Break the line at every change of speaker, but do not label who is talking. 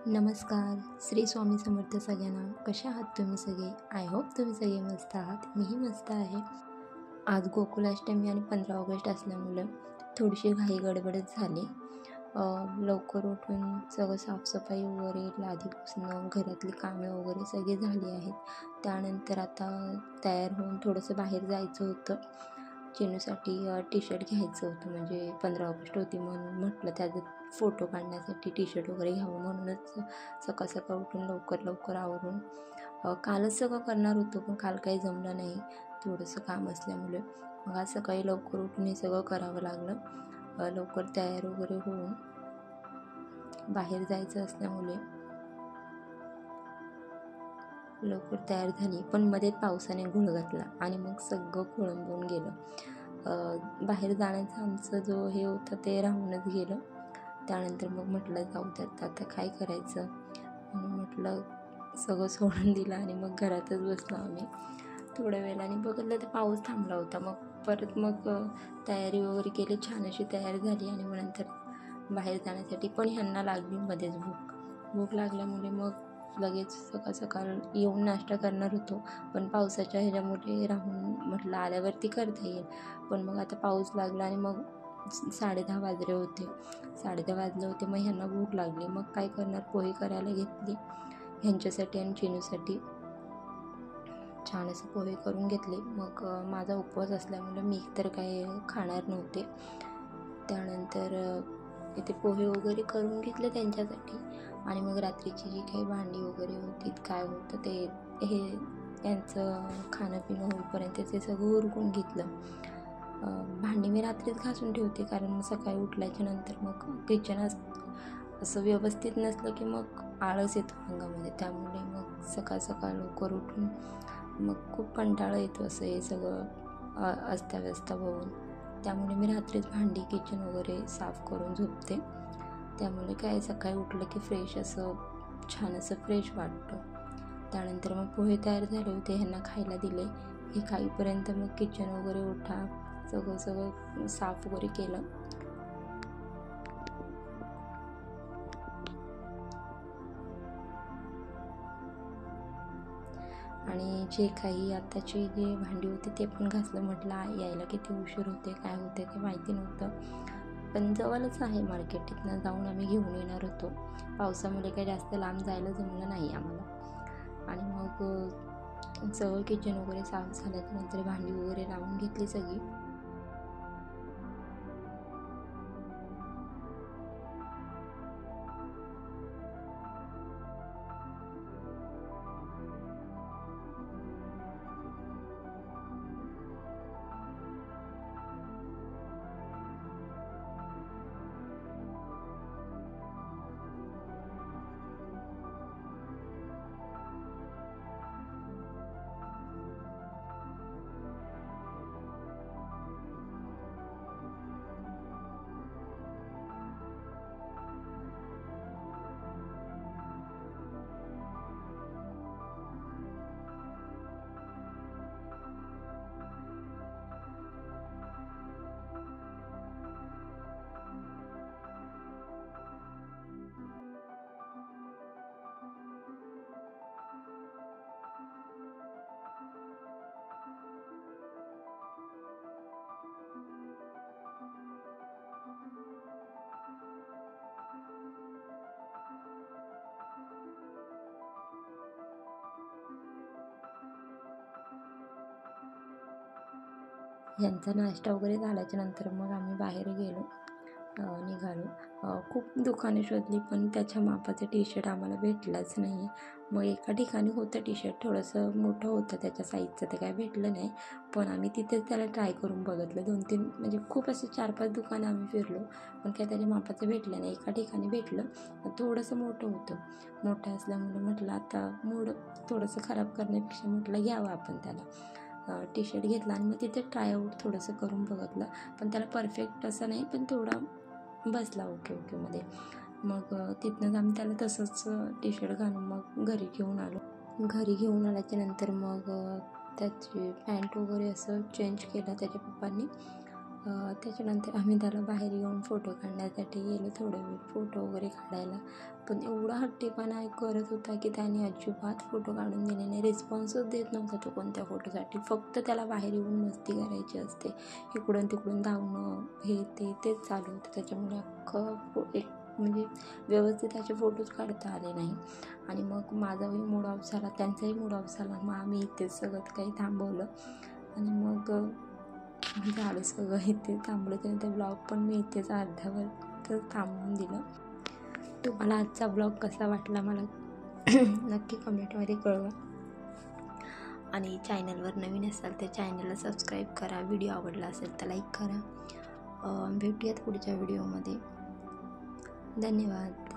नमस्कार. श्री स्वामी समर्थ सगळ्यांना. कशा आहात तुम्ही सगळे? आय होप तुम्ही सगळे मस्त आहात. मीही मस्त आहे. आज गोकुळाष्टमी आणि 15 ऑगस्ट असल्यामुळे थोडीशी घाई गडबडच झाली. लवकर उठून सगळं साफसफाई वगैरे, लादी पुसणं, घरातली कामे वगैरे सगळी झाली आहेत. त्यानंतर आता तयार होऊन थोडंसं बाहेर जायचं होतं. चिनूसाठी टी शर्ट घ्यायचं होतं, म्हणजे 15 ऑगस्ट होती म्हणून म्हटलं त्याचा फोटो काढण्यासाठी टी शर्ट वगैरे घ्यावं, म्हणूनच सकाळ सकाळ उठून लवकर आवरून कालच सगळं करणार होतो, पण काल काही जमलं नाही, थोडंसं काम असल्यामुळे. मग आज सकाळी लवकर उठून हे सगळं करावं लागलं. लवकर तयार वगैरे होऊन बाहेर जायचं असल्यामुळे लवकर तयार झाली, पण मध्ये पावसाने घोळ घातला आणि मग सगळं खोळंबून गेलं. बाहेर जाण्याचं आमचं जो हे होतं ते राहूनच गेलं. त्यानंतर मग म्हटलं जाऊ द्यात, आता काय करायचं म्हणून म्हटलं सगळं सोडून दिलं आणि मग घरातच बसलो आम्ही. थोड्या वेळाने बघितलं तर पाऊस थांबला होता. मग तयारी वगैरे केली, छान अशी तयार झाली आणि मग नंतर बाहेर जाण्यासाठी. पण ह्यांना लागली मध्येच भूक लागल्यामुळे मग लगेच सकाळ येऊन नाश्ता करणार होतो, पण पावसाच्या ह्याच्यामुळे राहून म्हटलं आल्यावरती करता येईल. पण मग आता पाऊस लागला आणि मग 10:30 वाजले होते. 10:30 वाजले होते, मग ह्यांना भूक लागली. मग काय करणार, पोहे करायला घेतली ह्यांच्यासाठी आणि चिनूसाठी. छान असं पोहे करून घेतले. मग माझा उपवास असल्यामुळे मी तर काही खाणार नव्हते. त्यानंतर इथे पोहे वगैरे करून घेतले त्यांच्यासाठी आणि मग रात्रीची जी काही भांडी वगैरे होती, काय होतं ते हे यांचं खाणं पिणं होईपर्यंत ते सगळं उरकून घेतलं. भांडी मी रात्रीच घासून ठेवते, कारण मग सकाळी उठल्याच्या नंतर मग किचन असं व्यवस्थित नसलं की मग आळस येतो अंगामध्ये. त्यामुळे मग सकाळ लवकर उठून मग खूप कंटाळा येतो असं हे सगळं अस्ताव्यस्त होऊन. त्यामुळे मी रात्रीच भांडी किचन वगैरे साफ करून झोपते. त्यामुळे काय सकाळी उठलं की फ्रेश असं छान असं फ्रेश वाटतं. त्यानंतर मग पोहे तयार झाले होते, ह्यांना खायला दिले. हे खाईपर्यंत मग किचन वगैरे उठा, सगळं साफ वगैरे केलं. आणि जे काही आत्ताची जी भांडी होती ते पण घासलं. म्हटलं यायला किती उशीर होते, काय होते ते माहिती नव्हतं, पण जवळच आहे मार्केट, तिथनं जाऊन आम्ही घेऊन येणार होतो. पावसामुळे काही जास्त लांब जायला जमलं नाही आम्हाला. आणि मग सगळं किचन वगैरे साफ झाल्यानंतर भांडी वगैरे लावून घेतली सगळी. यांचा नाश्ता वगैरे झाल्याच्या नंतर मग आम्ही बाहेर निघालो. खूप दुकाने शोधली, पण त्याच्या मापाचं टी शर्ट आम्हाला भेटलंच नाही. मग एका ठिकाणी होतं टी शर्ट, थोडंसं मोठं होतं त्याच्या साईजचं, ते काय भेटलं नाही. पण आम्ही तिथेच त्याला ट्राय करून बघितलं. 2-3 म्हणजे खूप असे 4-5 दुकानं आम्ही फिरलो, पण काय त्याच्या मापाचं भेटलं नाही. एका ठिकाणी भेटलं, थोडंसं मोठं होतं. मोठं असल्यामुळे म्हटलं आता थोडंसं खराब करण्यापेक्षा म्हटलं घ्यावं आपण त्याला. टी शर्ट घेतला आणि मग तिथे ट्रायआउट थोडंसं करून बघितलं, पण त्याला परफेक्ट असं नाही, पण थोडा बसला ओकेमध्ये. मग तिथनंच आम्ही त्याला तसंच टी शर्ट घालून मग घरी घेऊन आलो. घरी घेऊन आल्याच्या नंतर मग त्याची पॅन्ट वगैरे असं चेंज केलं त्याच्या पप्पांनी. त्याच्यानंतर आम्ही त्याला बाहेर येऊन फोटो काढण्यासाठी गेलो, थोडा वेळ फोटो वगैरे काढायला. पण एवढा हट्टीपणा करत होता की त्याने अजिबात फोटो काढून दिले नाही, रिस्पॉन्सच देत नव्हता तो कोणत्या फोटोसाठी. फक्त त्याला बाहेर येऊन मस्ती करायची असते, इकडून तिकडून धावणं हे तेच चालू होतं. त्याच्यामुळे अख्खं एक म्हणजे व्यवस्थित त्याचे फोटोज काढता आले नाही. आणि मग माझाही मूड ऑफ झाला, त्यांचाही मूड ऑफ झाला. मग आम्ही इथेच सगळं काही थांबवलं आणि मग झालं सगळं इथे थांबलं. त्यानंतर ब्लॉग पण मी इथेच अर्ध्यावर तर थांबवून दिलं. तुम्हाला आजचा ब्लॉग कसा वाटला मला नक्की कमेंटमध्ये कळवा. आणि चॅनलवर नवीन असाल तर चॅनलला सबस्क्राईब करा. व्हिडिओ आवडला असेल तर लाईक करा. भेटूयात पुढच्या व्हिडिओमध्ये. धन्यवाद.